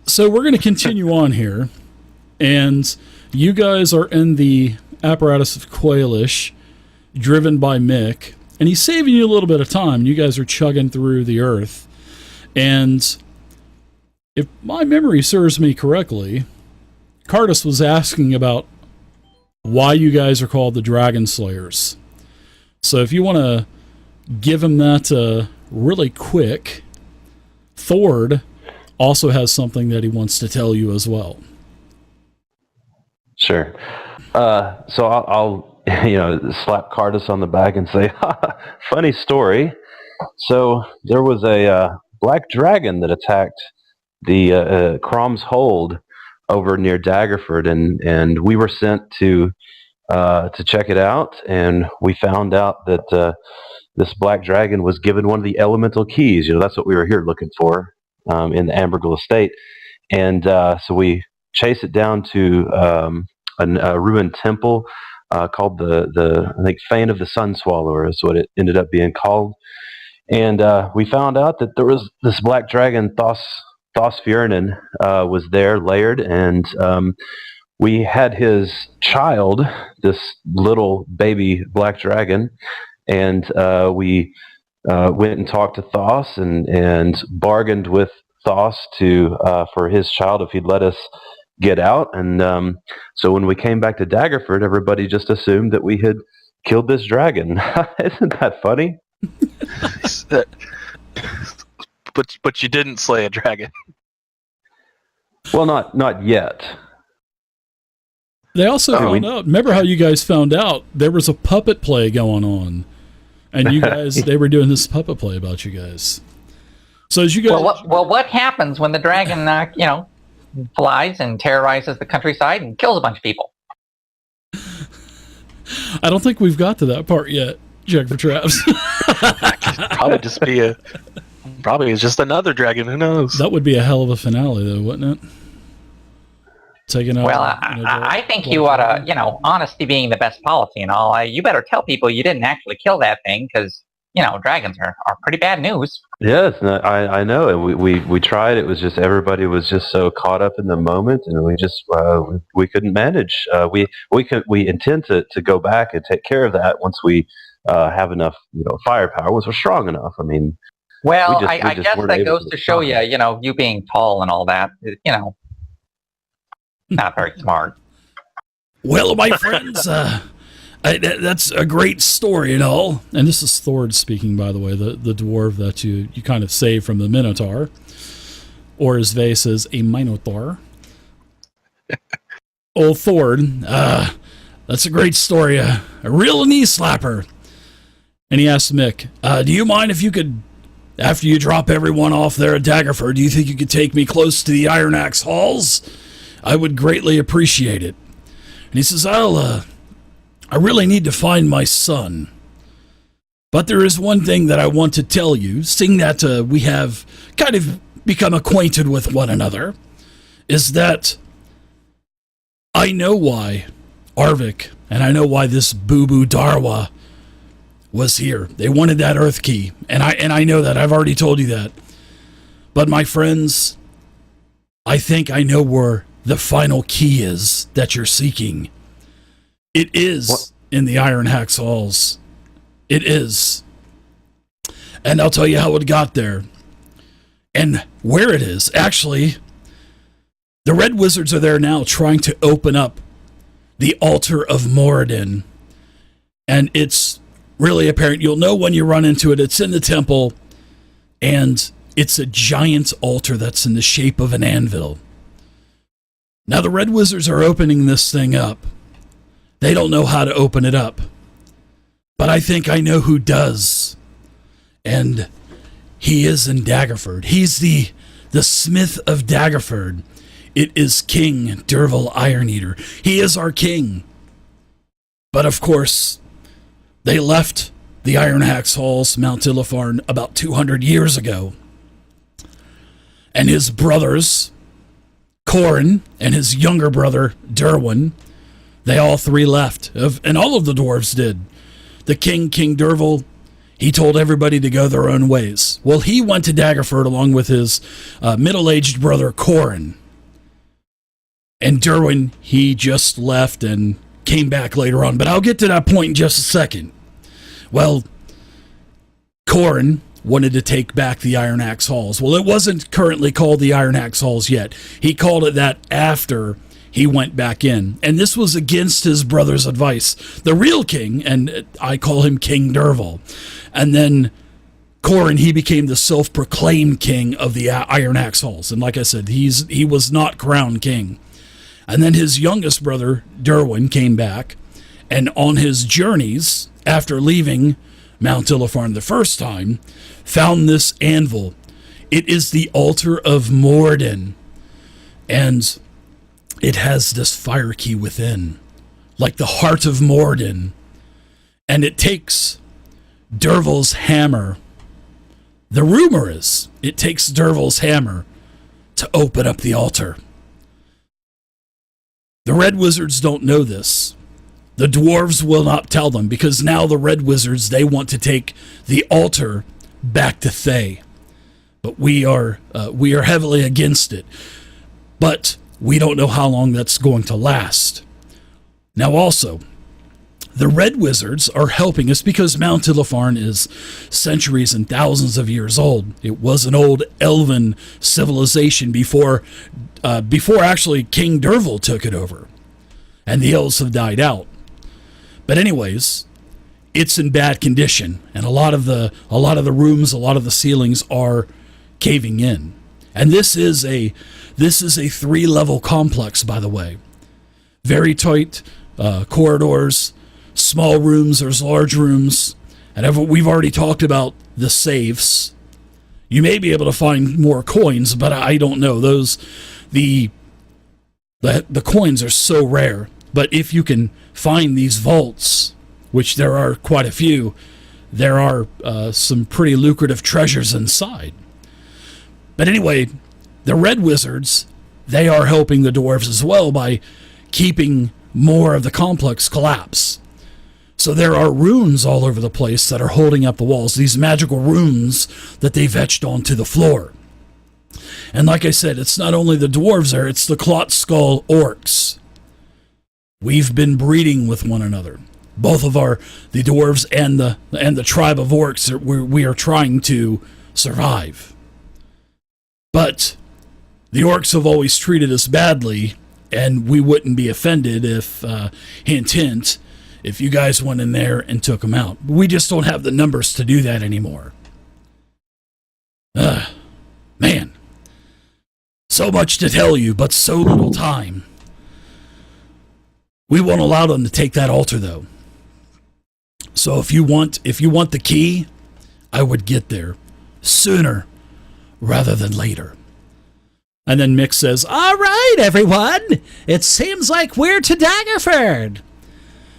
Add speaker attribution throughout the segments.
Speaker 1: So we're going to continue on here, and you guys are in the apparatus of Quailish, driven by Mick, and he's saving you a little bit of time. You guys are chugging through the earth, and if my memory serves me correctly, Cardus was asking about why you guys are called the Dragon Slayers. So if you want to give him that really quick, Thord also has something that he wants to tell you as well.
Speaker 2: Sure. So I'll slap Cardus on the back and say, funny story. So there was a black dragon that attacked the Crom's Hold over near Daggerford, and we were sent to check it out, and we found out that this black dragon was given one of the elemental keys. That's what we were here looking for in the Ambergul estate, and so we chase it down to a ruined temple called the I think Fane of the Sun Swallower is what it ended up being called, and we found out that there was this black dragon, Thosfjörnin, was there layered, and we had his child, this little baby black dragon, and we went and talked to Thos and bargained with Thos for his child if he'd let us get out. And so when we came back to Daggerford, everybody just assumed that we had killed this dragon. Isn't that funny?
Speaker 3: But you didn't slay a dragon.
Speaker 2: Well, not yet.
Speaker 1: They also found out. Remember how you guys found out there was a puppet play going on, and you guys they were doing this puppet play about you guys. So as you guys,
Speaker 4: what happens when the dragon, flies and terrorizes the countryside and kills a bunch of people?
Speaker 1: I don't think we've got to that part yet. Check for traps.
Speaker 3: Probably it's just another dragon. Who knows?
Speaker 1: That would be a hell of a finale, though, wouldn't it? Taking out.
Speaker 4: Well, I think you ought to, honesty being the best policy and all. You better tell people you didn't actually kill that thing, because dragons are pretty bad news.
Speaker 2: Yes, I know, and we tried. It was just everybody was just so caught up in the moment, and we just we couldn't manage. We intend to go back and take care of that once we have enough firepower, once we're strong enough. I mean.
Speaker 4: Well, I guess that goes to show you, you being tall and all that, not very smart.
Speaker 1: Well, my friends, that's a great story and all. And this is Thord speaking, by the way, the dwarf that you kind of saved from the Minotaur, or as Vey says, a Minotaur. Old Thord, that's a great story, a real knee slapper. And he asked Mick, do you mind if you could, after you drop everyone off there at Daggerford, do you think you could take me close to the IronAxe halls? I would greatly appreciate it. And he says, I really need to find my son. But there is one thing that I want to tell you, seeing that we have kind of become acquainted with one another, is that I know why Arvik, and I know why this Boo-Boo Darwa was here. They wanted that Earth Key, and I know that. I've already told you that. But my friends, I think I know where the final key is that you're seeking. It is in the IronAxe halls. It is. And I'll tell you how it got there. And where it is. Actually, the Red Wizards are there now trying to open up the altar of Moradin. And it's really apparent. You'll know when you run into it. It's in the temple, and it's a giant altar that's in the shape of an anvil. Now, the Red Wizards are opening this thing up. They don't know how to open it up, but I think I know who does. And he is in Daggerford. He's the smith of Daggerford. It is King Derval Ironeater. He is our king. But of course, they left the IronAxe halls, Mount Illifarn, about 200 years ago. And his brothers, Corin, and his younger brother, Derwin, they all three left. And all of the dwarves did. The king, King Derval, He told everybody to go their own ways. Well, he went to Daggerford along with his middle-aged brother, Corin. And Derwin, he just left and came back later on. But I'll get to that point in just a second. Well, Corin wanted to take back the IronAxe Halls. Well, it wasn't currently called the IronAxe Halls yet. He called it that after he went back in. And this was against his brother's advice. The real king, and I call him King Derval. And then Corin, he became the self-proclaimed king of the IronAxe Halls. And like I said, he was not crowned king. And then his youngest brother, Derwin, came back. And on his journeys, after leaving Mount Illifarn the first time, found this anvil. It is the altar of Morden. And it has this fire key within, like the heart of Morden. And it takes Derval's hammer. The rumor is it takes Derval's hammer to open up the altar. The Red Wizards don't know this. The dwarves will not tell them, because now the Red Wizards, they want to take the altar back to Thay. But we are heavily against it. But we don't know how long that's going to last. Now also, the Red Wizards are helping us because Mount Illifarn is centuries and thousands of years old. It was an old elven civilization before actually King Derval took it over. And the elves have died out. But anyways, it's in bad condition, and a lot of the rooms, a lot of the ceilings are caving in. And this is a 3-level complex, by the way. Very tight corridors, small rooms, there's large rooms, and we've already talked about the safes. You may be able to find more coins, but I don't know. The coins are so rare. But if you can find these vaults, which there are quite a few, there are some pretty lucrative treasures inside. But anyway, the Red Wizards, they are helping the dwarves as well by keeping more of the complex collapse. So there are runes all over the place that are holding up the walls, these magical runes that they've etched onto the floor. And like I said, it's not only the dwarves there, it's the Clot Skull orcs. We've been breeding with one another. Both of the dwarves and the tribe of orcs, we are trying to survive. But the orcs have always treated us badly, and we wouldn't be offended if, hint, hint, if you guys went in there and took them out. We just don't have the numbers to do that anymore. Man. So much to tell you, but so little time. We won't allow them to take that altar, though. So if you want the key, I would get there sooner rather than later. And then Mick says, "All right, everyone. It seems like we're to Daggerford.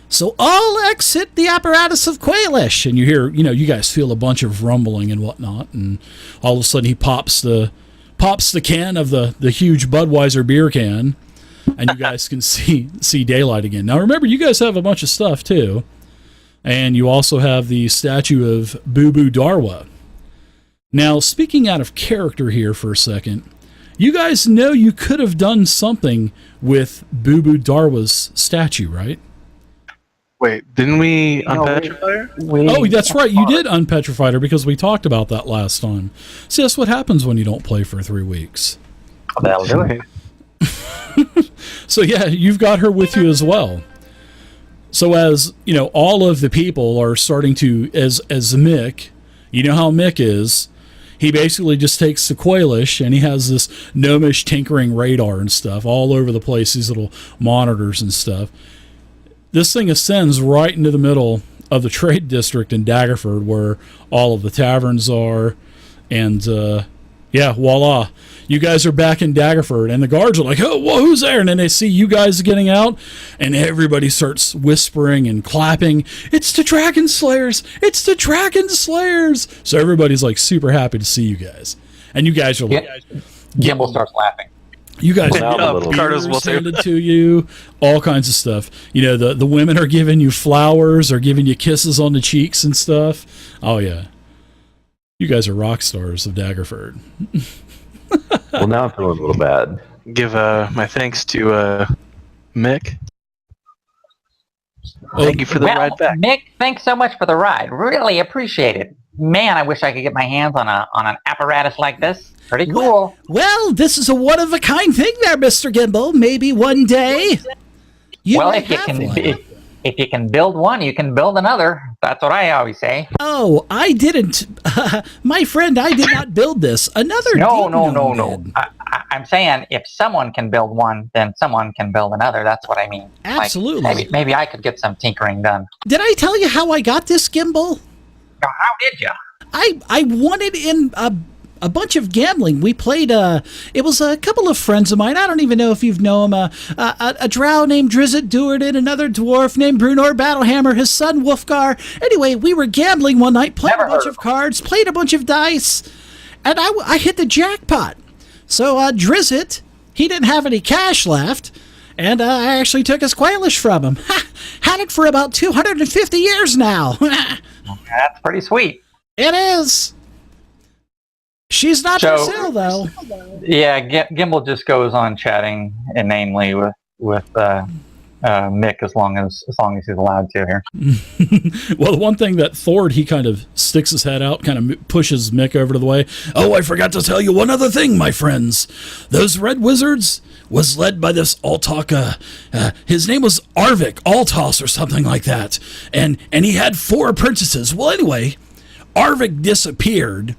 Speaker 1: So I'll exit the apparatus of Quailish." And you hear, you guys feel a bunch of rumbling and whatnot. And all of a sudden he pops the can of the huge Budweiser beer can. And you guys can see daylight again. Now remember, you guys have a bunch of stuff too. And you also have the statue of Boo Boo Darwa. Now, speaking out of character here for a second, you guys know you could have done something with Boo Boo Darwa's statue, right?
Speaker 3: Wait, didn't we unpetrify her?
Speaker 1: Oh, that's right. You did unpetrify her because we talked about that last time. See, that's what happens when you don't play for 3 weeks.
Speaker 4: That'll do it.
Speaker 1: So yeah, you've got her with you as well. So as all of the people are starting to, as Mick, you know how Mick is. He basically just takes the Quailish and he has this gnomish tinkering radar and stuff all over the place. These little monitors and stuff. This thing ascends right into the middle of the trade district in Daggerford, where all of the taverns are, and voila. You guys are back in Daggerford, and the guards are like, "Oh, whoa, who's there?" And then they see you guys getting out, and everybody starts whispering and clapping. "It's the Dragon Slayers! It's the Dragon Slayers!" So everybody's like super happy to see you guys. And you guys are like...
Speaker 4: Gimble starts laughing.
Speaker 1: You guys
Speaker 2: Well, now a little.
Speaker 3: Cardos will too.
Speaker 1: handed to you, all kinds of stuff. You know, the women are giving you flowers or giving you kisses on the cheeks and stuff. Oh, yeah. You guys are rock stars of Daggerford.
Speaker 2: Well, now I'm feeling a little bad.
Speaker 3: Give my thanks to Mick. Thank you for the ride back.
Speaker 4: Mick, thanks so much for the ride. Really appreciate it. Man, I wish I could get my hands on an apparatus like this. Pretty cool.
Speaker 5: Well, this is a one-of-a-kind thing there, Mr. Gimbal. Maybe one day you
Speaker 4: Well,
Speaker 5: might
Speaker 4: if you
Speaker 5: have
Speaker 4: can
Speaker 5: one.
Speaker 4: if you can build one, you can build another. That's what I always say.
Speaker 5: Oh, I didn't. My friend, I did not build this. Another
Speaker 4: No.
Speaker 5: demon did.
Speaker 4: I'm saying if someone can build one, then someone can build another. That's what I mean.
Speaker 5: Absolutely.
Speaker 4: Like, maybe I could get some tinkering done.
Speaker 5: Did I tell you how I got this gimbal?
Speaker 4: How did you?
Speaker 5: I won it in a bunch of gambling. We played, it was a couple of friends of mine. I don't even know if you've known them. A drow named Drizzt Duerden, another dwarf named Brunor Battlehammer, his son Wolfgar. Anyway, we were gambling one night, played
Speaker 4: Never
Speaker 5: a bunch
Speaker 4: heard
Speaker 5: of cards, played a bunch of dice, and I hit the jackpot. So Drizzt, he didn't have any cash left, and I actually took his Quailish from him. Had it for about 250 years now.
Speaker 4: That's pretty sweet.
Speaker 5: It is. She's not for sale, though.
Speaker 4: Yeah, Gimbal just goes on chatting inanely with Mick as long as he's allowed to here.
Speaker 1: Well, the one thing that Thord, he kind of sticks his head out, kind of pushes Mick over to the way. Oh, I forgot to tell you one other thing, my friends. Those red wizards was led by this Altaka. His name was Arvik Altos or something like that. And he had 4 apprentices. Well, anyway, Arvik disappeared,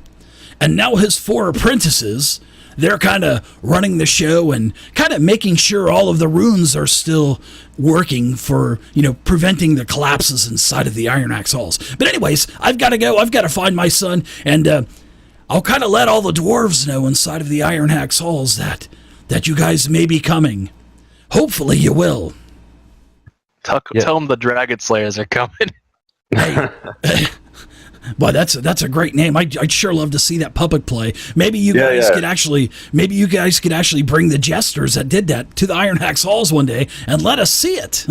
Speaker 1: and now his 4 apprentices, they're kind of running the show and kind of making sure all of the runes are still working for, preventing the collapses inside of the IronAxe halls. But anyways, I've got to go. I've got to find my son, and I'll kind of let all the dwarves know inside of the IronAxe halls that you guys may be coming. Hopefully you will.
Speaker 3: Tell them the Dragon Slayers are coming.
Speaker 1: Hey, boy, that's a great name. I'd sure love to see that puppet play. Maybe you guys could actually bring the jesters that did that to the IronAxe halls one day and let us see it.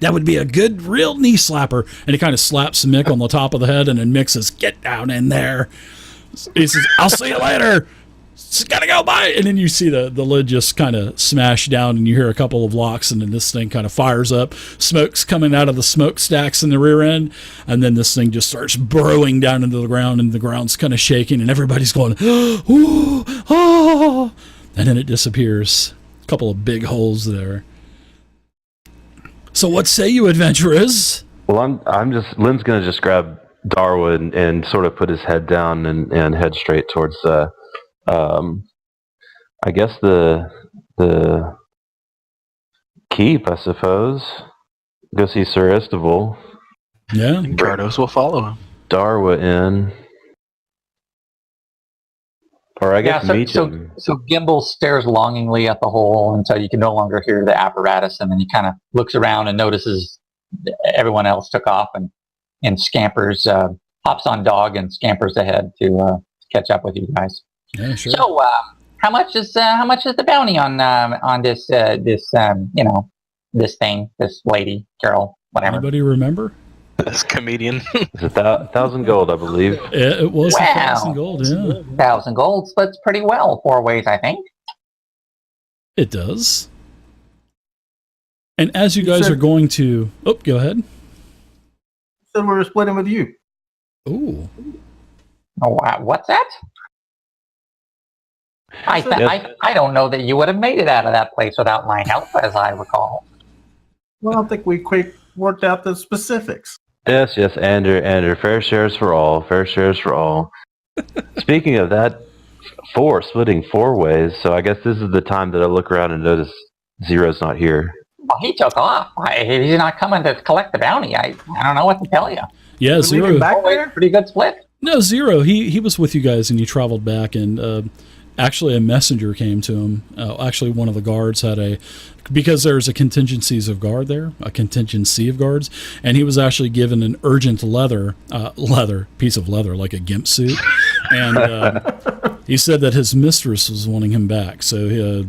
Speaker 1: That would be a good, real knee slapper. And he kind of slaps Mick on the top of the head, and then Mick says, "Get down in there." He says, "I'll see you later. Just gotta go, bye." And then you see the lid just kind of smash down, and you hear a couple of locks, and then this thing kind of fires up. Smoke's coming out of the smokestacks in the rear end, and then this thing just starts burrowing down into the ground, and the ground's kind of shaking, and everybody's going, "Ooh, oh," and then it disappears. A couple of big holes there. So what say you, adventurers?
Speaker 2: Well, Lynn's gonna just grab Darwood and sort of put his head down and head straight towards I guess the keep, I suppose. Go see Sir Istival.
Speaker 1: Yeah.
Speaker 3: And Cardos will follow him.
Speaker 2: Darwa in. Or I guess meet him.
Speaker 4: So Gimbal stares longingly at the hole until you can no longer hear the apparatus, and then he kind of looks around and notices everyone else took off and scampers, hops on dog and scampers ahead to catch up with you guys.
Speaker 1: Yeah, sure.
Speaker 4: So, how much is the bounty on this thing, this lady, Carol, whatever?
Speaker 1: Anybody remember?
Speaker 3: This comedian.
Speaker 2: It's 1,000 gold, I believe.
Speaker 1: It was
Speaker 4: Wow.
Speaker 1: 1,000 gold, yeah.
Speaker 4: 1,000 gold splits pretty well 4 ways, I think.
Speaker 1: It does. And as you guys are going to... Oh, go ahead.
Speaker 6: So we were splitting with you.
Speaker 1: Ooh.
Speaker 4: Oh, wow. What's that? I don't know that you would have made it out of that place without my help, as I recall.
Speaker 6: Well, I think we quick worked out the specifics.
Speaker 2: Yes, Andrew. Fair shares for all. Fair shares for all. Speaking of that, splitting 4 ways, so I guess this is the time that I look around and notice Zero's not here.
Speaker 4: Well, he took off. He's not coming to collect the bounty. I don't know what to tell you.
Speaker 1: Yeah,
Speaker 6: Did we
Speaker 1: Zero.
Speaker 6: get back there?
Speaker 4: Pretty good split.
Speaker 1: No, Zero. He was with you guys, and you traveled back, and actually a messenger came to him. Actually, one of the guards had because there's a contingency of guards, and he was actually given an urgent piece of leather, like a gimp suit, and He said that his mistress was wanting him back. So,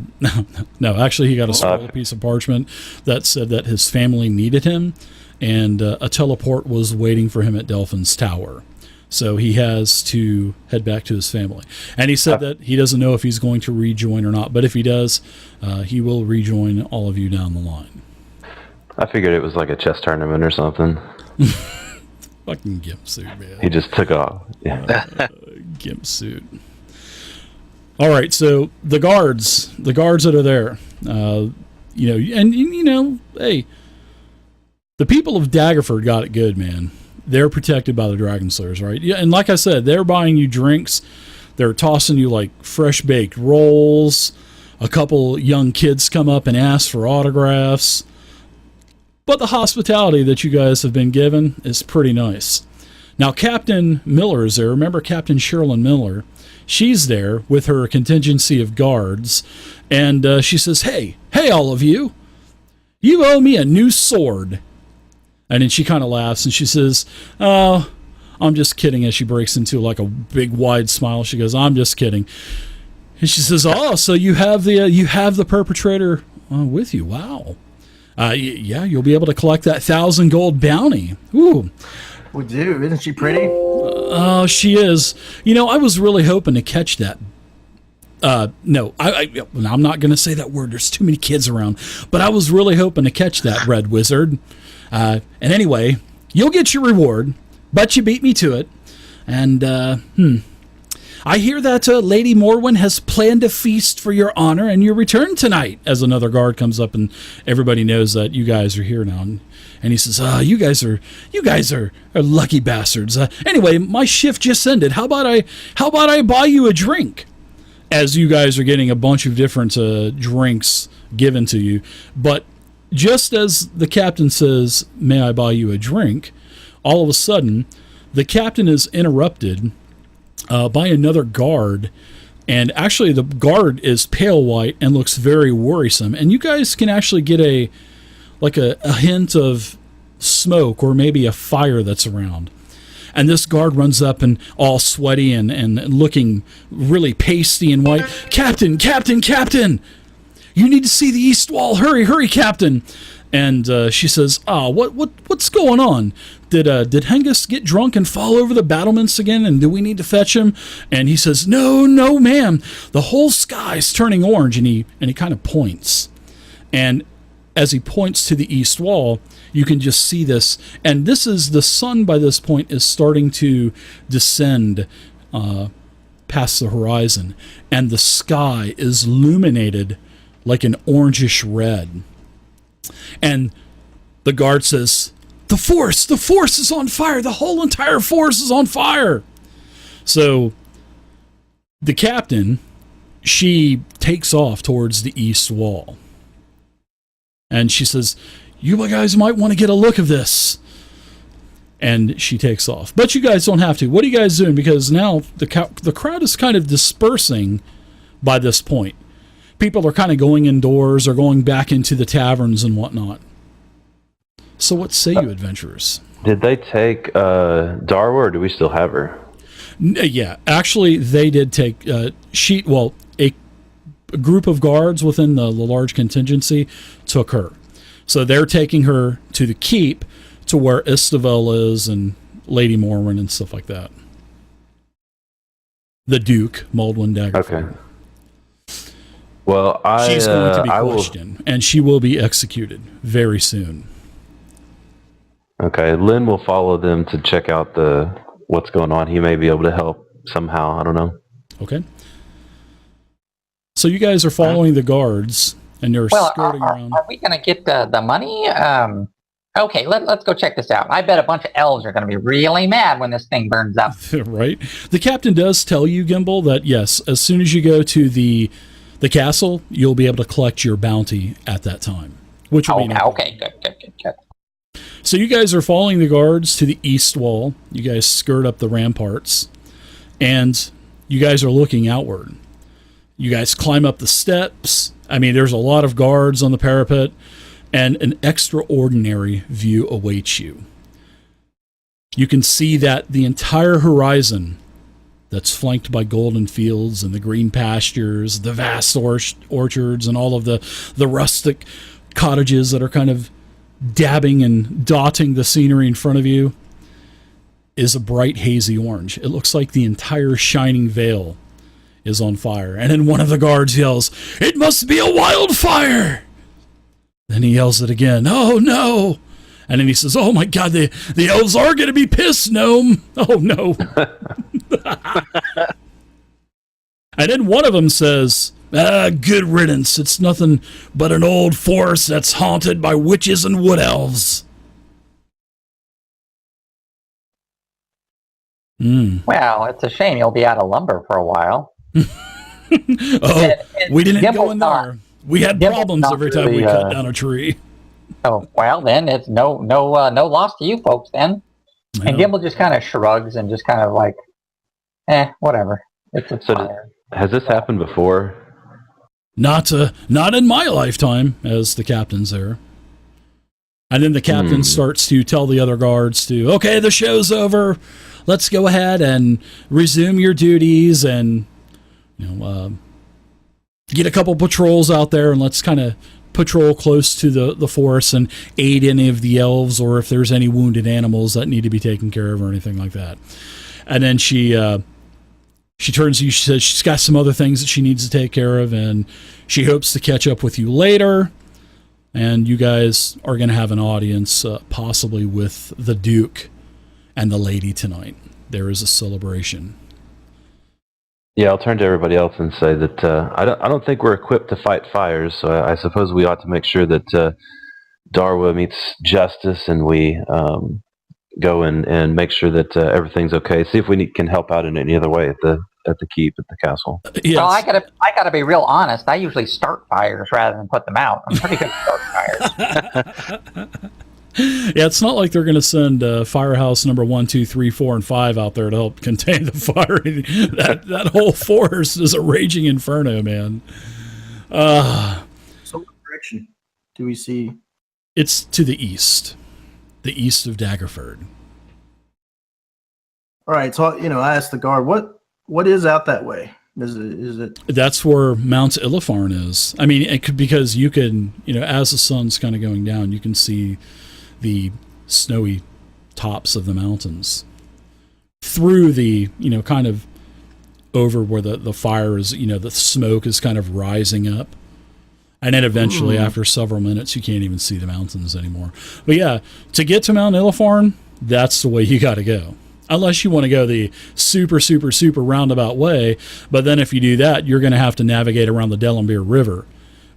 Speaker 1: no, actually, he got a scroll piece of parchment that said that his family needed him, and a teleport was waiting for him at Delphin's Tower. So he has to head back to his family. And he said that he doesn't know if he's going to rejoin or not, but if he does, he will rejoin all of you down the line.
Speaker 2: I figured it was like a chess tournament or something.
Speaker 1: Fucking gimp suit, man.
Speaker 2: He just took off. Yeah.
Speaker 1: Gimp suit. All right, so the guards that are there, hey, the people of Daggerford got it good, man. They're protected by the Dragon Slayers, right? Yeah, and like I said, they're buying you drinks. They're tossing you like fresh baked rolls. A couple young kids come up and ask for autographs. But the hospitality that you guys have been given is pretty nice. Now, Captain Miller is there. Remember Captain Sherilyn Miller? She's there with her contingency of guards. And she says, hey, all of you. You owe me a new sword. And then she kind of laughs and she says, oh, I'm just kidding, as she breaks into like a big wide smile. She goes, I'm just kidding. And she says, oh, so you have the perpetrator with you. Wow. Yeah, you'll be able to collect that 1,000 gold bounty. Ooh.
Speaker 6: We do. Isn't she pretty?
Speaker 1: Oh, she is. I was really hoping to catch that. No, I'm not going to say that word. There's too many kids around. But I was really hoping to catch that red wizard. And anyway, you'll get your reward, but you beat me to it. And, I hear that Lady Morwen has planned a feast for your honor and your return tonight, as another guard comes up and everybody knows that you guys are here now. And he says, you guys are lucky bastards. Anyway, my shift just ended. How about I buy you a drink? As you guys are getting a bunch of different drinks given to you. But just as the captain says, may I buy you a drink, all of a sudden, the captain is interrupted by another guard. And actually, the guard is pale white and looks very worrisome. And you guys can actually get a hint of smoke or maybe a fire that's around. And this guard runs up and all sweaty and looking really pasty and white. Captain! You need to see the east wall. Hurry, Captain! And she says, what's going on? Did Hengist get drunk and fall over the battlements again? And do we need to fetch him? And he says, no, ma'am. The whole sky's turning orange. And he kind of points. And as he points to the east wall, you can just see this. And this is the sun by this point is starting to descend past the horizon. And the sky is illuminated like an orangish red. And the guard says, the force is on fire. The whole entire force is on fire. So the captain, she takes off towards the east wall. And she says, you guys might want to get a look of this. And she takes off. But you guys don't have to. What are you guys doing? Because now the crowd is kind of dispersing by this point. People are kind of going indoors or going back into the taverns and whatnot. So what say you, adventurers?
Speaker 2: Did they take Darwa, or do we still have her?
Speaker 1: Yeah, actually, they did take a group of guards within the large contingency took her. So they're taking her to the keep to where Istavel is and Lady Morwen and stuff like that. The Duke, Moldwyn Daggerford.
Speaker 2: Okay. Well,
Speaker 1: she's going to be questioned, and she will be executed very soon.
Speaker 2: Okay, Lynn will follow them to check out what's going on. He may be able to help somehow. I don't know.
Speaker 1: Okay. So you guys are following the guards, and you're skirting around.
Speaker 4: Are we going to get the money? Okay, let's go check this out. I bet a bunch of elves are going to be really mad when this thing burns up.
Speaker 1: Right. The captain does tell you, Gimbal, that yes, as soon as you go to the castle, you'll be able to collect your bounty at that time. Which will be
Speaker 4: okay, good.
Speaker 1: So you guys are following the guards to the east wall. You guys skirt up the ramparts, and you guys are looking outward. You guys climb up the steps. I mean, there's a lot of guards on the parapet, and an extraordinary view awaits you. You can see that the entire horizon that's flanked by golden fields and the green pastures, the vast orchards, and all of the rustic cottages that are kind of dabbing and dotting the scenery in front of you, is a bright hazy orange. It looks like the entire shining vale is on fire. And then one of the guards yells, "It must be a wildfire!" Then he yells it again, "Oh no!" And then he says, "Oh my God, the elves are going to be pissed, Gnome. Oh no." And then one of them says, "Good riddance. It's nothing but an old forest that's haunted by witches and wood elves."
Speaker 4: Well, it's a shame you'll be out of lumber for a while.
Speaker 1: We didn't go in there. We had
Speaker 4: Gimble's
Speaker 1: problems
Speaker 4: not
Speaker 1: every time we
Speaker 4: really,
Speaker 1: cut down a tree.
Speaker 4: Oh, well, then it's no loss to you folks then.
Speaker 1: Yeah.
Speaker 4: And Gimble just kind of shrugs and just kind of like, whatever. It's a fire.
Speaker 2: Has this happened before?
Speaker 1: Not in my lifetime, as the captain's there. And then the captain starts to tell the other guards to, "Okay, the show's over. Let's go ahead and resume your duties, and get a couple patrols out there, and let's kind of patrol close to the forest and aid any of the elves, or if there's any wounded animals that need to be taken care of or anything like that." And then she turns to you. She says she's got some other things that she needs to take care of, and she hopes to catch up with you later. And you guys are going to have an audience, possibly with the Duke and the lady tonight. There is a celebration.
Speaker 2: Yeah, I'll turn to everybody else and say that I don't think we're equipped to fight fires, so I suppose we ought to make sure that Darwa meets justice, and we go and make sure that everything's okay. See if we can help out in any other way at the keep, at the castle.
Speaker 1: Yes.
Speaker 4: Well, I gotta be real honest. I usually start fires rather than put them out. I'm pretty good at starting fires.
Speaker 1: Yeah, it's not like they're going to send Firehouse number 1, 2, 3, 4, and 5 out there to help contain the fire. that whole forest is a raging inferno, man.
Speaker 6: So what direction do we see?
Speaker 1: It's to the east of Daggerford.
Speaker 6: All right, so I asked the guard, what is out that way? Is it?
Speaker 1: That's where Mount Illifarn is. I mean, because you can, as the sun's kind of going down, you can see the snowy tops of the mountains through the, kind of over where the fire is, the smoke is kind of rising up. And then eventually, after several minutes, you can't even see the mountains anymore. But yeah, to get to Mount Illifarn, that's the way you got to go. Unless you want to go the super, super, super roundabout way. But then if you do that, you're going to have to navigate around the Dragonspear River,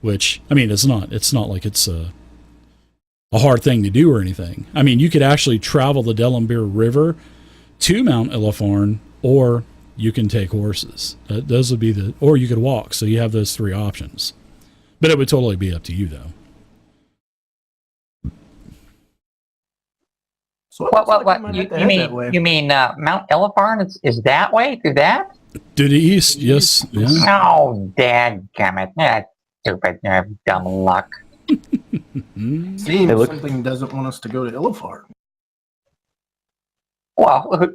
Speaker 1: which, I mean, it's not like it's a hard thing to do or anything. I mean, you could actually travel the Dragonspear River to Mount Illifarn, or you can take horses. Those would be or you could walk. So you have those three options. But it would totally be up to you, though.
Speaker 6: So
Speaker 4: What? You mean Mount Illifarn is that way through that?
Speaker 1: To the east, yes. Yeah.
Speaker 4: Oh, dadgummit. That stupid dumb luck.
Speaker 6: Seems something doesn't want us to go to Illifar.
Speaker 4: Well,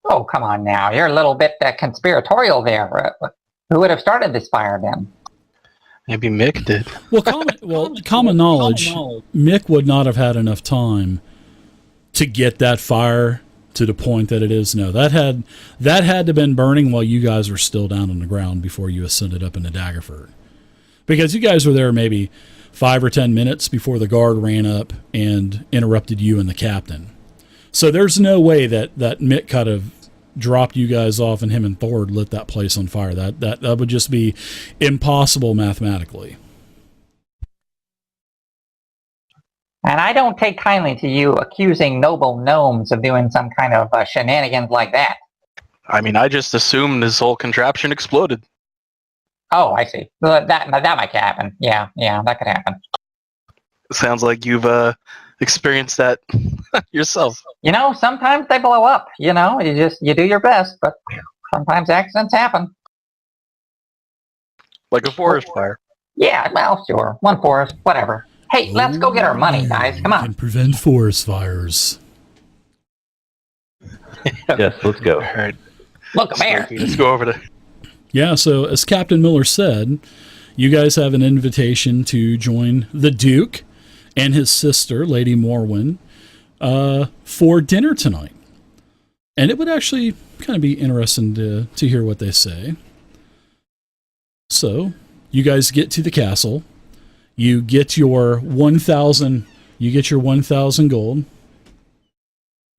Speaker 4: oh, come on now. You're a little bit conspiratorial there. Who would have started this fire then?
Speaker 3: Maybe Mick did.
Speaker 1: Well, common knowledge, Mick would not have had enough time to get that fire to the point that it is now. That had to have been burning while you guys were still down on the ground before you ascended up into Daggerford. Because you guys were there maybe 5 or 10 minutes before the guard ran up and interrupted you and the captain. So there's no way that Mick could have dropped you guys off and him and Thord lit that place on fire. That would just be impossible mathematically.
Speaker 4: And I don't take kindly to you accusing noble gnomes of doing some kind of shenanigans like that.
Speaker 3: I mean, I just assumed this whole contraption exploded.
Speaker 4: Oh, I see. That might happen. Yeah, that could happen.
Speaker 3: Sounds like you've experienced that yourself.
Speaker 4: Sometimes they blow up. You do your best, but sometimes accidents happen.
Speaker 3: Like a forest fire.
Speaker 4: Yeah, well, sure. One forest, whatever. Hey, let's go get our money, guys. Come on.
Speaker 1: And prevent forest fires.
Speaker 2: Yes, let's go.
Speaker 3: All right.
Speaker 4: Look, come here.
Speaker 3: Let's go over there.
Speaker 1: Yeah, so as Captain Miller said, you guys have an invitation to join the Duke and his sister, Lady Morwen, for dinner tonight. And it would actually kind of be interesting to hear what they say. So, you guys get to the castle. You get your 1,000 gold.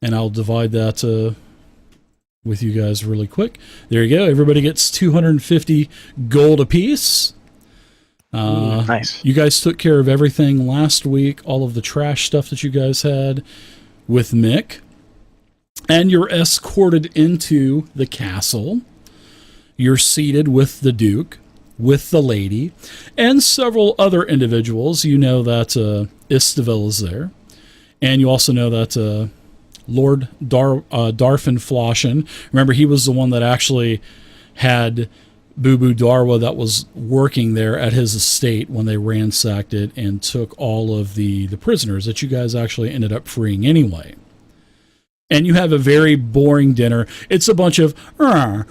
Speaker 1: And I'll divide that with you guys really quick. There you go. Everybody gets 250 gold apiece.
Speaker 3: Nice.
Speaker 1: You guys took care of everything last week, all of the trash stuff that you guys had with Mick. And you're escorted into the castle. You're seated with the Duke, with the lady, and several other individuals. You know that Istavil is there. And you also know that Lord Darfin Floshin, remember, he was the one that actually had Bubu Darwa that was working there at his estate when they ransacked it and took all of the prisoners that you guys actually ended up freeing anyway. And you have a very boring dinner. It's a bunch of, I'm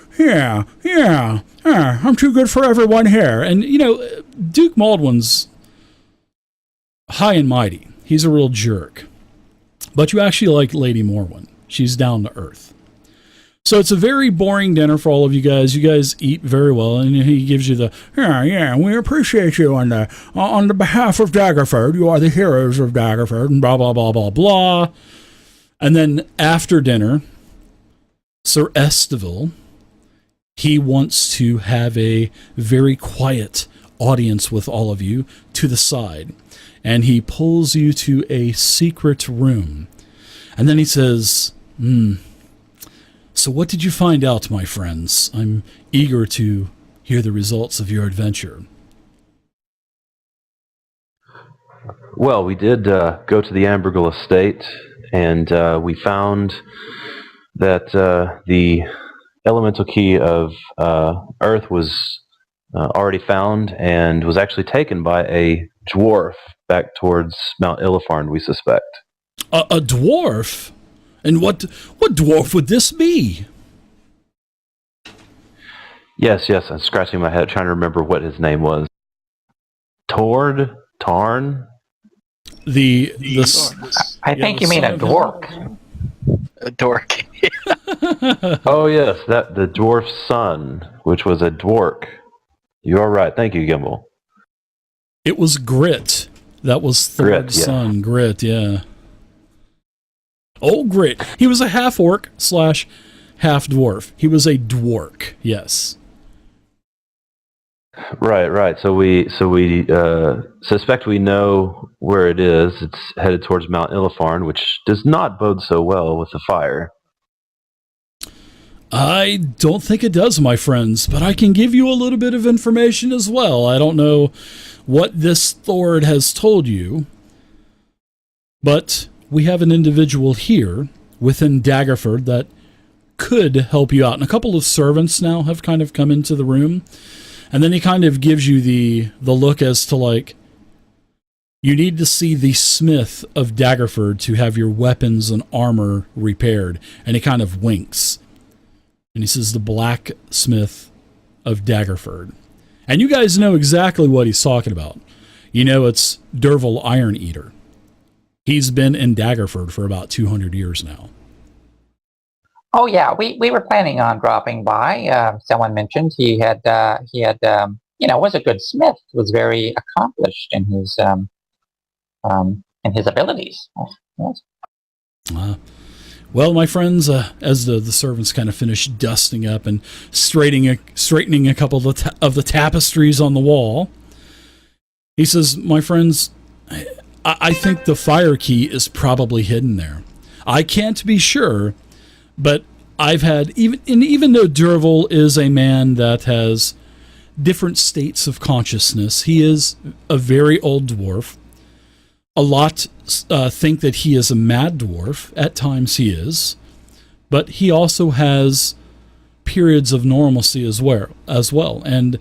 Speaker 1: too good for everyone here. And, you know, Duke Maldwin's high and mighty. He's a real jerk. But you actually like Lady Morwen. She's down to earth. So it's a very boring dinner for all of you guys. You guys eat very well, and he gives you the, we appreciate you on the behalf of Daggerford. You are the heroes of Daggerford, and blah, blah, blah, blah, blah. And then after dinner, Sir Estival, he wants to have a very quiet audience with all of you to the side. And he pulls you to a secret room. And then he says, so what did you find out, my friends? I'm eager to hear the results of your adventure.
Speaker 2: Well, we did go to the Ambergul estate, and we found that the elemental key of Earth was already found and was actually taken by a dwarf back towards Mount Illifarn, we suspect.
Speaker 1: A dwarf? And what dwarf would this be?
Speaker 2: Yes, I'm scratching my head trying to remember what his name was. Tarn?
Speaker 4: I think you mean a dork.
Speaker 3: A dork.
Speaker 2: Oh yes, the dwarf's son, which was a dwark. You are right. Thank you, Gimbal.
Speaker 1: It was Grit. That was third son, Grit, yeah. Old Grit. He was a half-orc / half-dwarf. He was a dwark, yes.
Speaker 2: Right. So we suspect we know where it is. It's headed towards Mount Illifarn, which does not bode so well with the fire.
Speaker 1: I don't think it does, my friends, but I can give you a little bit of information as well. I don't know what this Thord has told you, but we have an individual here within Daggerford that could help you out. And a couple of servants now have kind of come into the room. And then he kind of gives you the look as to, like, you need to see the smith of Daggerford to have your weapons and armor repaired. And he kind of winks. And he says, the blacksmith of Daggerford. And you guys know exactly what he's talking about. You know it's Derval Iron Eater. He's been in Daggerford for about 200 years now.
Speaker 4: Oh yeah, we were planning on dropping by. Someone mentioned he had was a good smith. Was very accomplished in his abilities. Yes.
Speaker 1: Well, my friends, as the servants kind of finish dusting up and straightening a couple of the tapestries on the wall, he says, "My friends, I think the fire key is probably hidden there. I can't be sure." But I've had, even though Derval is a man that has different states of consciousness, he is a very old dwarf. A lot think that he is a mad dwarf. At times he is. But he also has periods of normalcy as well. And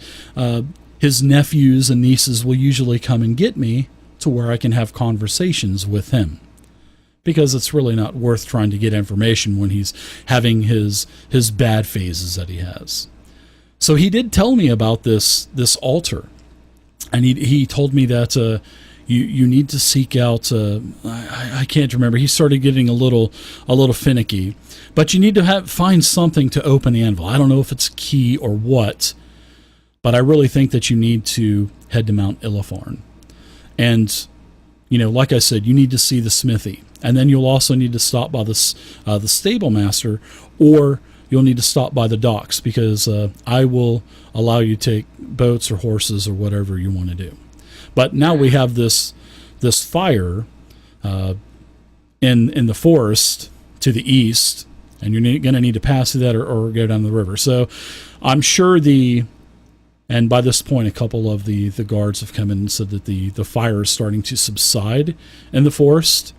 Speaker 1: his nephews and nieces will usually come and get me to where I can have conversations with him. because it's really not worth trying to get information when he's having his bad phases that he has. So he did tell me about this altar, and he told me that you need to seek out. I can't remember. He started getting a little finicky, but you need to find something to open the anvil. I don't know if it's a key or what, but I really think that you need to head to Mount Illifarn, and like I said, you need to see the smithy, and then you'll also need to stop by the stable master, or you'll need to stop by the docks, because I will allow you to take boats or horses or whatever you want to do. But now we have this fire in the forest to the east, and you're going to need to pass through that or go down the river. So I'm sure and by this point, a couple of the guards have come in and said that the fire is starting to subside in the forest.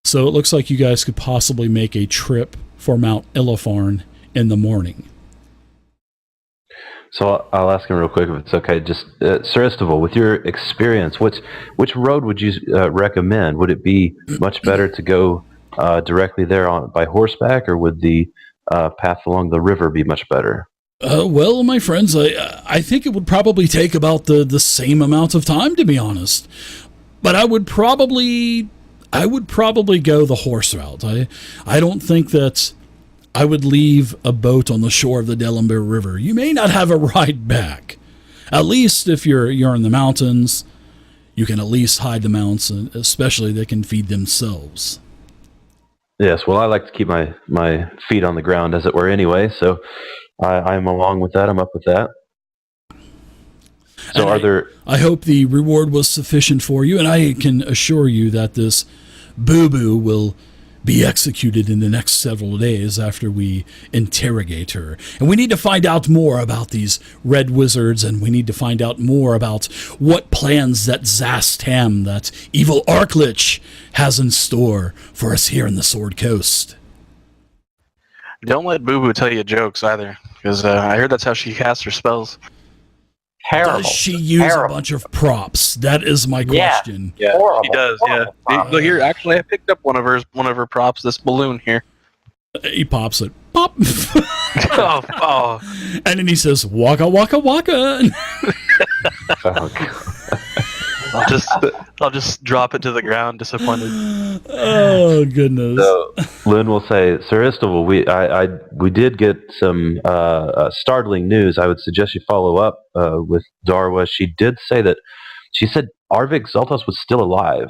Speaker 1: So it looks like you guys could possibly make a trip for Mount Illifarn in the morning.
Speaker 2: So I'll ask him real quick if it's okay. Just, Sir Estival, with your experience, which road would you recommend? Would it be much better to go directly there by horseback, or would the path along the river be much better?
Speaker 1: Well, my friends, I think it would probably take about the same amount of time, to be honest. But I would probably go the horse route. I don't think that I would leave a boat on the shore of the Dragonspear River. You may not have a ride back. At least if you're in the mountains, you can at least hide the mounts, and especially they can feed themselves.
Speaker 2: Yes, well, I like to keep my feet on the ground, as it were, anyway, so I'm along with that. I'm up with that. So
Speaker 1: I hope the reward was sufficient for you, and I can assure you that this boo-boo will be executed in the next several days after we interrogate her. And we need to find out more about these red wizards, and we need to find out more about what plans that Zastam, that evil Arklich, has in store for us here in the Sword Coast.
Speaker 3: Don't let Boo Boo tell you jokes either, because I heard that's how she casts her spells.
Speaker 1: Does she use a bunch of props? That is my question.
Speaker 3: Yeah,
Speaker 4: Horrible.
Speaker 3: she does. Yeah. Look here, actually, I picked up one of her props. This balloon here.
Speaker 1: He pops it. Pop.
Speaker 3: oh.
Speaker 1: And then he says, "Waka waka waka."
Speaker 2: Oh, God.
Speaker 3: I'll just drop it to the ground, disappointed.
Speaker 1: Oh goodness.
Speaker 2: So Lynn will say, Sir Istoval, we did get some startling news. I would suggest you follow up with Darwa. She said Arvik Zoltas was still alive.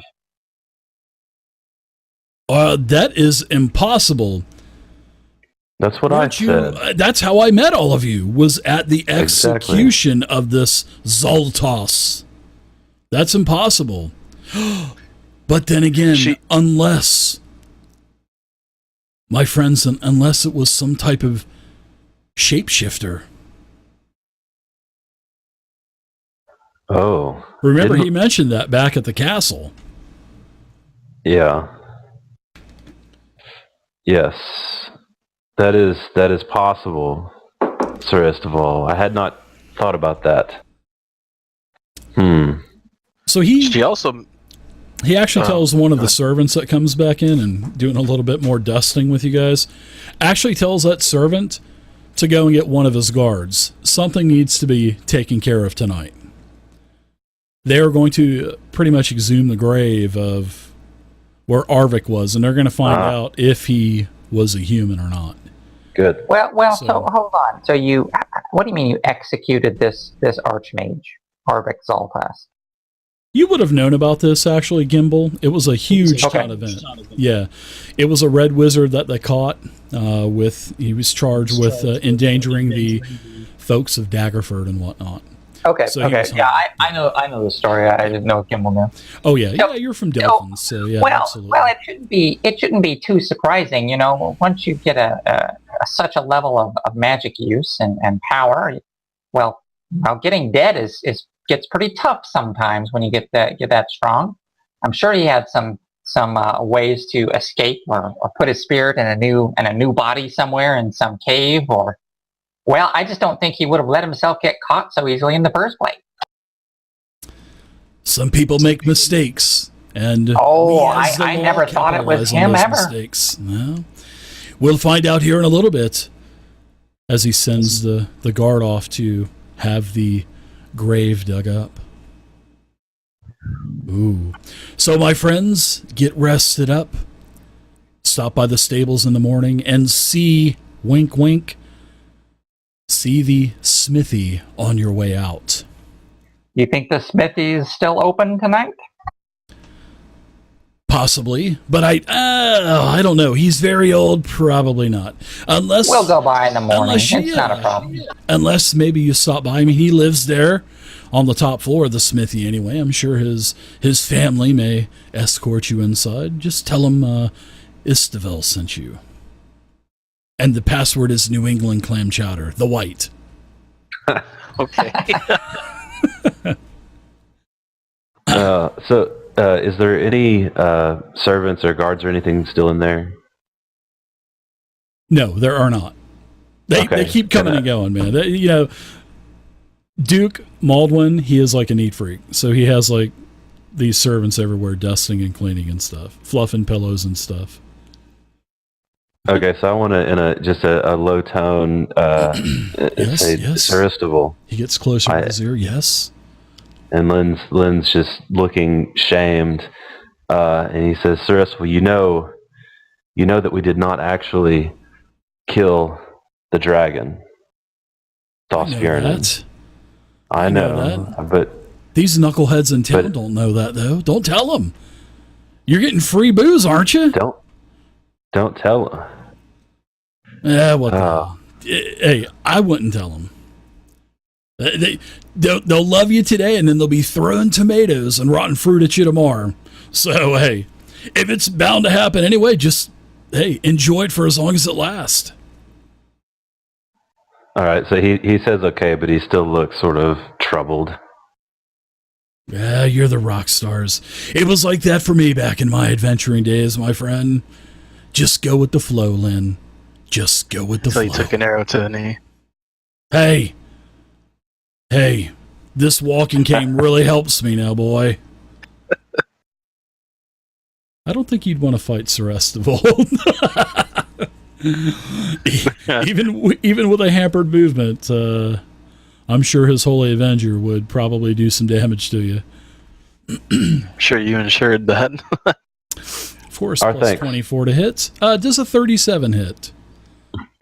Speaker 1: That is impossible.
Speaker 2: That's what I said.
Speaker 1: That's how I met all of you, was at the execution of this Zoltas. That's impossible. But then again, unless it was some type of shapeshifter.
Speaker 2: Oh.
Speaker 1: Remember, he mentioned that back at the castle.
Speaker 2: Yeah. Yes. That is possible, Sir Estival. I had not thought about that.
Speaker 1: So he
Speaker 3: actually
Speaker 1: tells one of the servants that comes back in and doing a little bit more dusting with you guys, actually tells that servant to go and get one of his guards. Something needs to be taken care of tonight. They are going to pretty much exhume the grave of where Arvik was, and they're going to find out if he was a human or not.
Speaker 2: Good.
Speaker 4: Well. So hold on. So what do you mean you executed this archmage, Arvik Zoltas?
Speaker 1: You would have known about this, actually, Gimbal. It was a huge event. Yeah. It was a red wizard that they caught. He was charged with endangering the folks of Daggerford and whatnot.
Speaker 4: Okay.
Speaker 1: So
Speaker 4: Yeah, I know the story. I didn't know Gimbal knew.
Speaker 1: Oh yeah, you're from Delphin, so yeah, absolutely.
Speaker 4: Well, it shouldn't be too surprising, once you get such a level of magic use and power. Well, getting dead gets pretty tough sometimes when you get that strong. I'm sure he had some ways to escape or put his spirit in a new body somewhere in some cave or. Well, I just don't think he would have let himself get caught so easily in the first place.
Speaker 1: Some people make mistakes. And
Speaker 4: Oh,
Speaker 1: we as the
Speaker 4: I
Speaker 1: law
Speaker 4: never thought it was
Speaker 1: capitalize on
Speaker 4: him
Speaker 1: those
Speaker 4: ever.
Speaker 1: mistakes. Well, we'll find out here in a little bit as he sends the guard off to have the grave dug up. Ooh. So, my friends, get rested up. Stop by the stables in the morning and see, wink, wink, see the smithy on your way out.
Speaker 4: You think the smithy is still open tonight?
Speaker 1: Possibly, but I don't know. He's very old. Probably not. Unless
Speaker 4: We'll go by in the morning.
Speaker 1: unless
Speaker 4: It's not a problem.
Speaker 1: Unless maybe you stop by. I mean, he lives there on the top floor of the smithy anyway. I'm sure his family may escort you inside. Just tell him Istavell sent you. And the password is New England clam chowder, the white.
Speaker 3: Okay.
Speaker 2: Is there any servants or guards or anything still in there?
Speaker 1: No, there are not. They keep coming and going, man. Duke Maldwin, he is like a neat freak. So he has like these servants everywhere dusting and cleaning and stuff, fluffing pillows and stuff.
Speaker 2: Okay, so I want to, in a low tone, say,
Speaker 1: yes.
Speaker 2: Sir Istavell.
Speaker 1: He gets closer to his ear, yes.
Speaker 2: And Lynn's just looking shamed, and he says, "Sir Istavell, you know that we did not actually kill the dragon, Dragonspear. I know, but
Speaker 1: these knuckleheads in town don't know that, though. Don't tell them. You're getting free booze, aren't you?
Speaker 2: Don't tell them.
Speaker 1: Yeah, what the hell? Hey, I wouldn't tell them. They'll love you today, and then they'll be throwing tomatoes and rotten fruit at you tomorrow. So, hey, if it's bound to happen anyway, just, hey, enjoy it for as long as it lasts.
Speaker 2: All right, so he says okay, but he still looks sort of troubled.
Speaker 1: Yeah, you're the rock stars. It was like that for me back in my adventuring days, my friend. Just go with the flow, Lynn. Just go with the flow.
Speaker 3: So he took an arrow to the knee.
Speaker 1: Hey, this walking cane really helps me now, boy. I don't think you'd want to fight Sir Estival. even with a hampered movement, I'm sure his Holy Avenger would probably do some damage to you.
Speaker 3: Sure you insured that.
Speaker 1: Force plus 24 to hit. Does a 37 hit?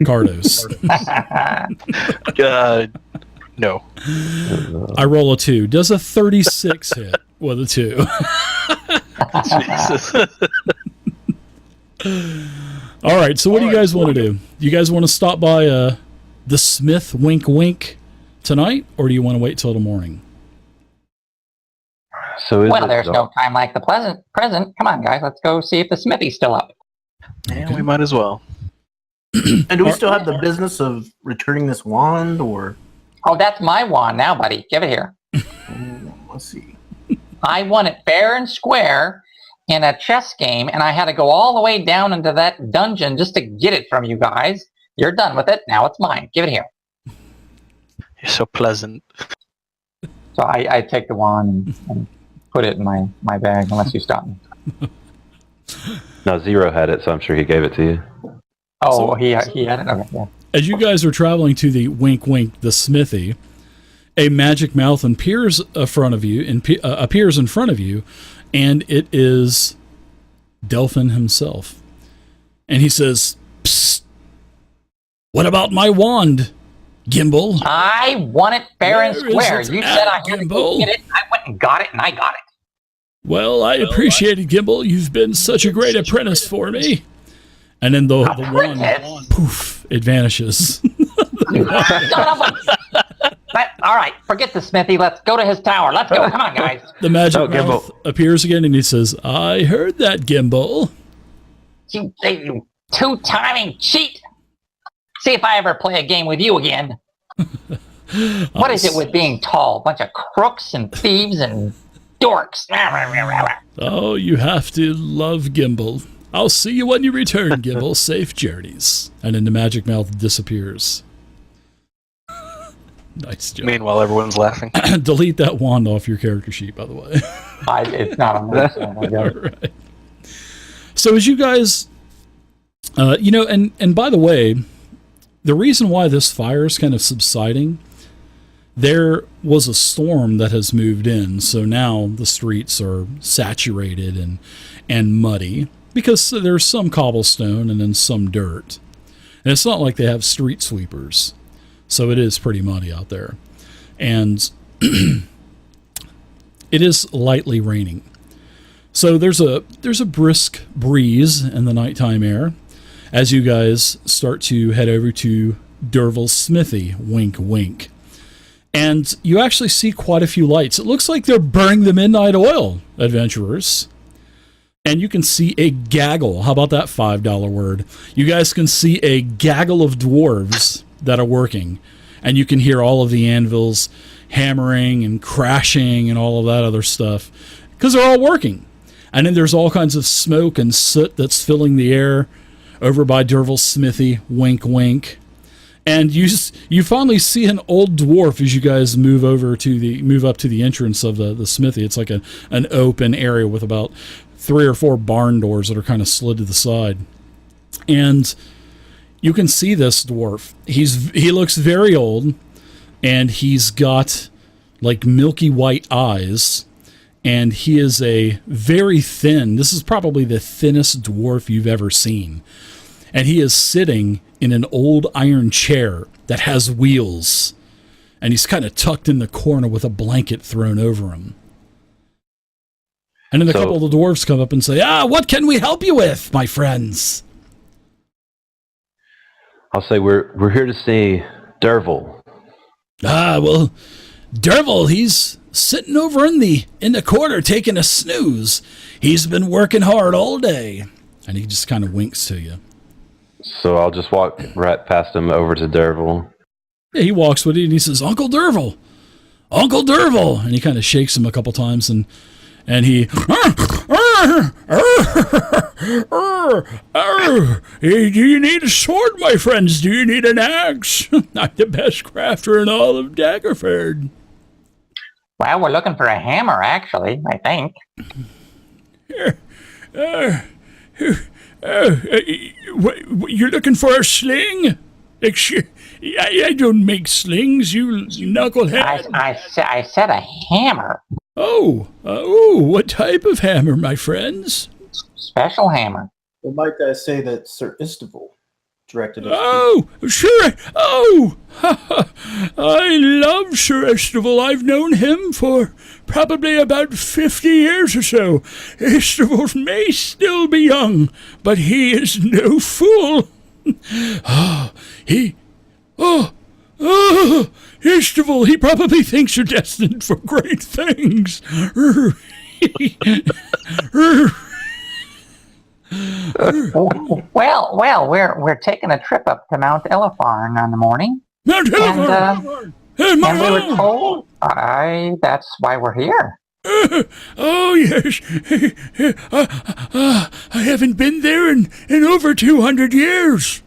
Speaker 1: Cardos.
Speaker 3: No.
Speaker 1: I roll a 2. Does a 36 hit with a 2?
Speaker 3: Jesus.
Speaker 1: All right, so what do you guys want to do? Do you guys want to stop by the Smith wink wink tonight, or do you want to wait till the morning?
Speaker 2: So
Speaker 4: there's no time like the present. Come on, guys, let's go see if the smithy's still up.
Speaker 3: Yeah, we might as well.
Speaker 6: And do we still have the business of returning this wand, or?
Speaker 4: Oh, that's my wand now, buddy. Give it here.
Speaker 6: Let's see.
Speaker 4: I won it fair and square in a chess game, and I had to go all the way down into that dungeon just to get it from you guys. You're done with it. Now it's mine. Give it here.
Speaker 3: You're so pleasant.
Speaker 4: So I take the wand and put it in my bag, unless you stop me.
Speaker 2: No, Zero had it, so I'm sure he gave it to you.
Speaker 4: Oh, he had it? Okay, yeah.
Speaker 1: As you guys are traveling to the wink wink, the smithy, a magic mouth appears in front of you, and it is Delphin himself. And he says, "Psst, what about my wand, Gimbal?"
Speaker 4: I won it fair and
Speaker 1: Where
Speaker 4: square.
Speaker 1: is it
Speaker 4: You
Speaker 1: at,
Speaker 4: said I had to go
Speaker 1: Gimbal?
Speaker 4: get it. I went and got it, and I got it.
Speaker 1: Well, I appreciate it, Gimbal. You've been such a great apprentice for me. And then the wand, poof, it vanishes.
Speaker 4: All right, forget the smithy. Let's go to his tower. Let's go. Come on, guys.
Speaker 1: The magic mouth appears again, and he says, "I heard that, Gimbal."
Speaker 4: You two-timing cheat. See if I ever play a game with you again. What is it with being tall? Bunch of crooks and thieves and dorks.
Speaker 1: Oh, you have to love Gimbal. I'll see you when you return, Gimbal. Safe journeys. And then the magic mouth disappears. Nice job.
Speaker 3: Meanwhile, everyone's laughing.
Speaker 1: Delete that wand off your character sheet, by the way.
Speaker 4: It's not on there. So
Speaker 1: All right. So as you guys, and by the way, the reason why this fire is kind of subsiding, there was a storm that has moved in, so now the streets are saturated and muddy because there's some cobblestone and then some dirt. And it's not like they have street sweepers, so it is pretty muddy out there. And it is lightly raining. So there's a brisk breeze in the nighttime air as you guys start to head over to Dervil's smithy. Wink, wink. And you actually see quite a few lights. It looks like they're burning the midnight oil, adventurers. And you can see a gaggle. How about that $5 word? You guys can see a gaggle of dwarves that are working. And you can hear all of the anvils hammering and crashing and all of that other stuff. Because they're all working. And then there's all kinds of smoke and soot that's filling the air over by Dervil's smithy. Wink, wink. And you finally see an old dwarf as you guys move up to the entrance of the smithy. It's like an open area with about 3 or 4 barn doors that are kind of slid to the side. And you can see this dwarf. He looks very old, and he's got like milky white eyes, and he is a very thin. This is probably the thinnest dwarf you've ever seen. And he is sitting in an old iron chair that has wheels. And he's kind of tucked in the corner with a blanket thrown over him. And then a couple of the dwarves come up and say, what can we help you with, my friends?
Speaker 2: I'll say we're here to see Dervil.
Speaker 1: Well, Dervil, he's sitting over in the corner taking a snooze. He's been working hard all day. And he just kind of winks to you.
Speaker 2: So I'll just walk right past him over to Dervil.
Speaker 1: Yeah, he walks with you and he says, Uncle Dervil! Uncle Dervil! And he kind of shakes him a couple times and he... Do you need a sword, my friends? Do you need an axe? I'm the best crafter in all of Daggerford.
Speaker 4: Well, we're looking for a hammer, actually, I think.
Speaker 1: You're looking for a sling? I don't make slings, you knucklehead.
Speaker 4: I said a hammer.
Speaker 1: What type of hammer, my friends?
Speaker 4: Special hammer.
Speaker 6: Well, might I say that Sir Istival directed us?
Speaker 1: Sure. I love Sir Istival. I've known him for probably about 50 years or so. Istival may still be young, but he is no fool. Istival, he probably thinks you're destined for great things.
Speaker 4: Well, we're taking a trip up to Mount Elefarn in the morning.
Speaker 1: Mount Elefarn!
Speaker 4: And we were told that's why we're here.
Speaker 1: Yes. I haven't been there in over 200 years.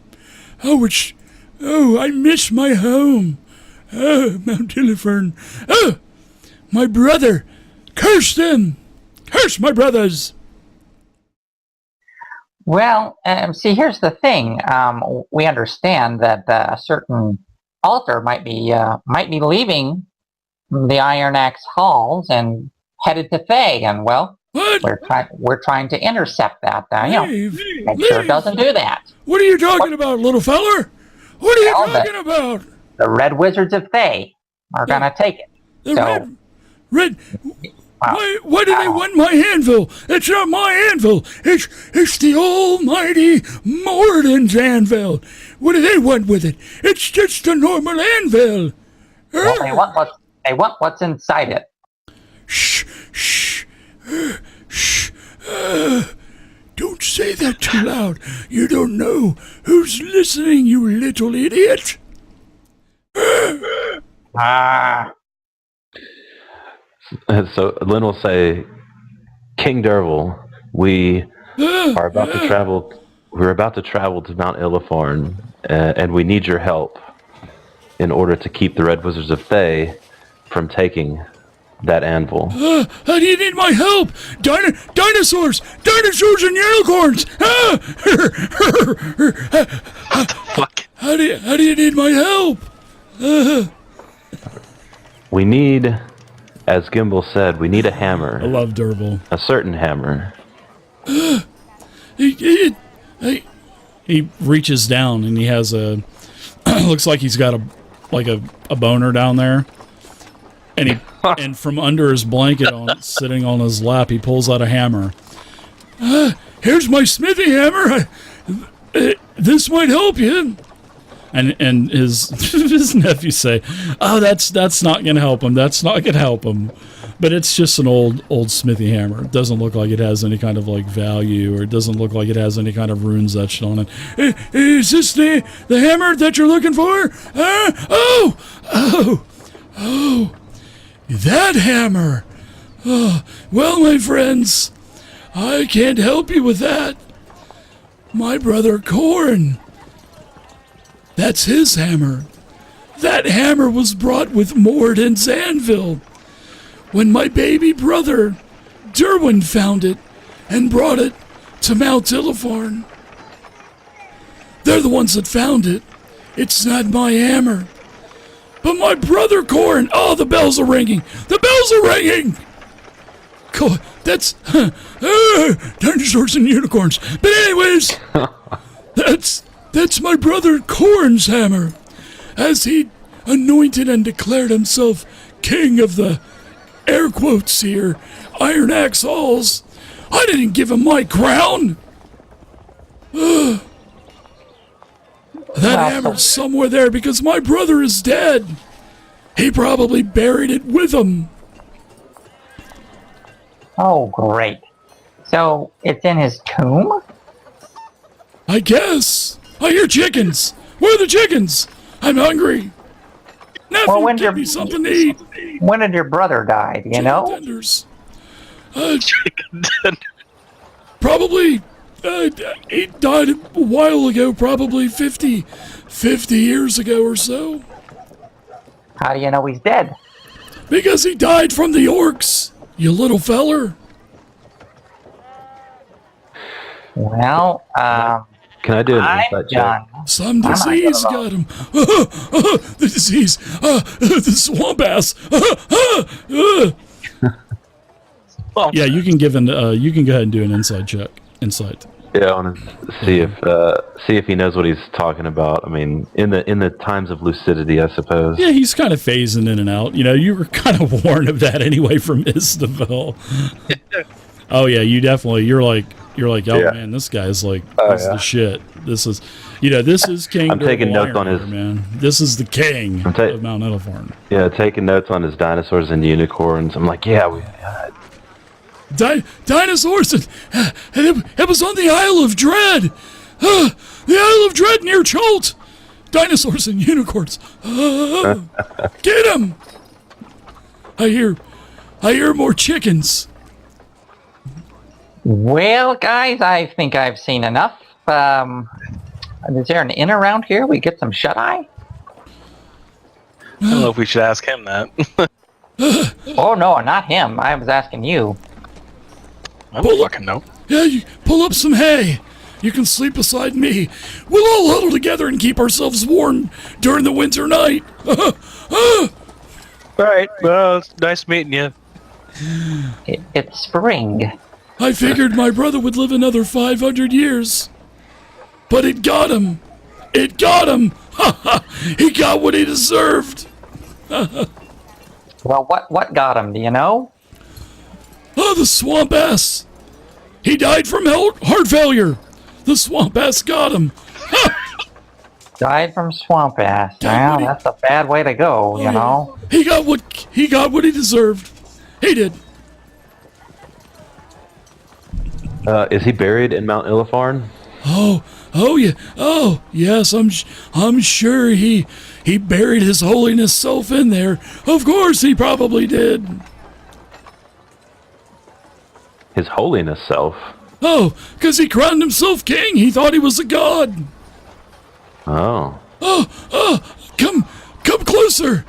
Speaker 1: I miss my home. Mount Elefarn. My brother. Curse them. Curse my brothers.
Speaker 4: Well, see, here's the thing. We understand that a certain altar might be leaving the IronAxe halls and headed to Fae, and well,
Speaker 1: what?
Speaker 4: we're trying to intercept that. Make sure it doesn't do that.
Speaker 1: What are you talking about, little feller? What are you talking about?
Speaker 4: The Red Wizards of Fae are gonna take it.
Speaker 1: Red. Why do they want my anvil? It's not my anvil. It's the almighty Morden's anvil. What do they want with it? It's just a normal anvil.
Speaker 4: Well, they want what's inside it.
Speaker 1: Shh. Don't say that too loud. You don't know who's listening, you little idiot.
Speaker 2: So Lynn will say, King Dervil, we are about to travel. We're about to travel to Mount Elefarn, and we need your help. in order to keep the Red Wizards of Thay from taking that anvil.
Speaker 1: How do you need my help? Dinosaurs and unicorns!
Speaker 3: Fuck.
Speaker 1: How do you need my help?
Speaker 2: We need, as Gimbal said, we need a hammer.
Speaker 1: I love Durable.
Speaker 2: A certain hammer.
Speaker 1: He reaches down and he has a looks like he's got a boner down there, and and from under his blanket sitting on his lap, he pulls out a hammer. Here's my smithy hammer. This might help you. And his nephew say, "Oh, that's not gonna help him. That's not gonna help him." But it's just an old smithy hammer. It doesn't look like it has any kind of like value, or it doesn't look like it has any kind of runes etched on it. Is this the hammer that you're looking for? Oh, that hammer. Oh, well, my friends, I can't help you with that. My brother Corn. That's his hammer. That hammer was brought with Moradin's anvil when my baby brother Derwin found it and brought it to Mount Illifarn. They're the ones that found it. It's not my hammer. But my brother Corn, oh, the bells are ringing. The bells are ringing. That's dinosaurs and unicorns. But anyways, that's my brother Corn's hammer, as he anointed and declared himself king of the, air quotes here, IronAxe Halls. I didn't give him my crown. That hammer's somewhere there because my brother is dead. He probably buried it with him.
Speaker 4: Oh, great. So it's in his tomb?
Speaker 1: I guess. I hear chickens. Where are the chickens? I'm hungry. Nephew,
Speaker 4: Well,
Speaker 1: give me something to eat.
Speaker 4: When did your brother die? Do you
Speaker 1: Chicken
Speaker 4: know?
Speaker 1: tenders. Probably, he died a while ago, probably 50 years ago or so.
Speaker 4: How do you know he's dead?
Speaker 1: Because he died from the orcs, you little feller.
Speaker 4: Well,
Speaker 2: Can I do an
Speaker 4: I'm
Speaker 2: insight check?
Speaker 4: done.
Speaker 1: Some disease got him. The disease. The swamp ass. Yeah, you can give you can go ahead and do an insight check. Insight.
Speaker 2: Yeah, I want to see if he knows what he's talking about. I mean, in the times of lucidity, I suppose.
Speaker 1: Yeah, he's kind of phasing in and out. You know, you were kind of warned of that anyway from Istabel. Oh yeah, you're like, oh
Speaker 2: Yeah.
Speaker 1: man, this guy's like,
Speaker 2: Oh,
Speaker 1: this is
Speaker 2: yeah.
Speaker 1: the shit. This is King.
Speaker 2: I'm taking notes on his-
Speaker 1: man. This is the king of Mount Illifarn.
Speaker 2: Yeah, taking notes on his dinosaurs and unicorns. I'm like, yeah,
Speaker 1: Dinosaurs, and it was on the Isle of Dread. The Isle of Dread near Cholt. Dinosaurs and unicorns. Get him! I hear more chickens.
Speaker 4: Well, guys, I think I've seen enough. Is there an inn around here? We get some shut-eye?
Speaker 3: I don't know if we should ask him that.
Speaker 4: Oh, no, not him. I was asking you.
Speaker 3: I don't fucking know.
Speaker 1: Yeah, you pull up some hay. You can sleep beside me. We'll all huddle together and keep ourselves warm during the winter night.
Speaker 3: All right. Well, it's nice meeting you.
Speaker 4: It's spring.
Speaker 1: I figured my brother would live another 500 years. But it got him. It got him. He got what he deserved.
Speaker 4: Well, what got him? Do you know?
Speaker 1: Oh, the swamp ass. He died from heart failure. The swamp ass got him.
Speaker 4: Died from swamp ass. Well, that's a bad way to go, you know.
Speaker 1: He got what he deserved. He did.
Speaker 2: is he buried in Mount Illifarn?
Speaker 1: Oh yeah. Oh yes. I'm sure he buried his holiness self in there. Of course he probably did.
Speaker 2: His holiness self.
Speaker 1: Oh, 'cause he crowned himself king. He thought he was a god.
Speaker 2: Oh.
Speaker 1: Oh, Come closer.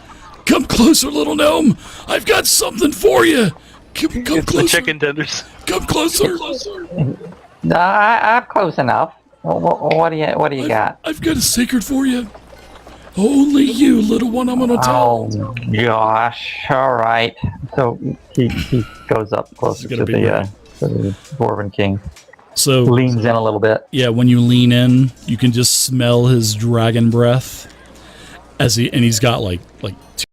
Speaker 1: Come closer, little gnome. I've got something for you. Come
Speaker 3: It's the
Speaker 1: closer.
Speaker 3: chicken tenders.
Speaker 1: Come closer.
Speaker 4: No, I'm close enough. What do you got?
Speaker 1: I've got a secret for you. Only you, little one, I'm gonna tell.
Speaker 4: Oh gosh! All right. So he goes up closer to the Dwarven King.
Speaker 1: So
Speaker 4: Leans in a little bit.
Speaker 1: yeah, when you lean in, you can just smell his dragon breath. He's got like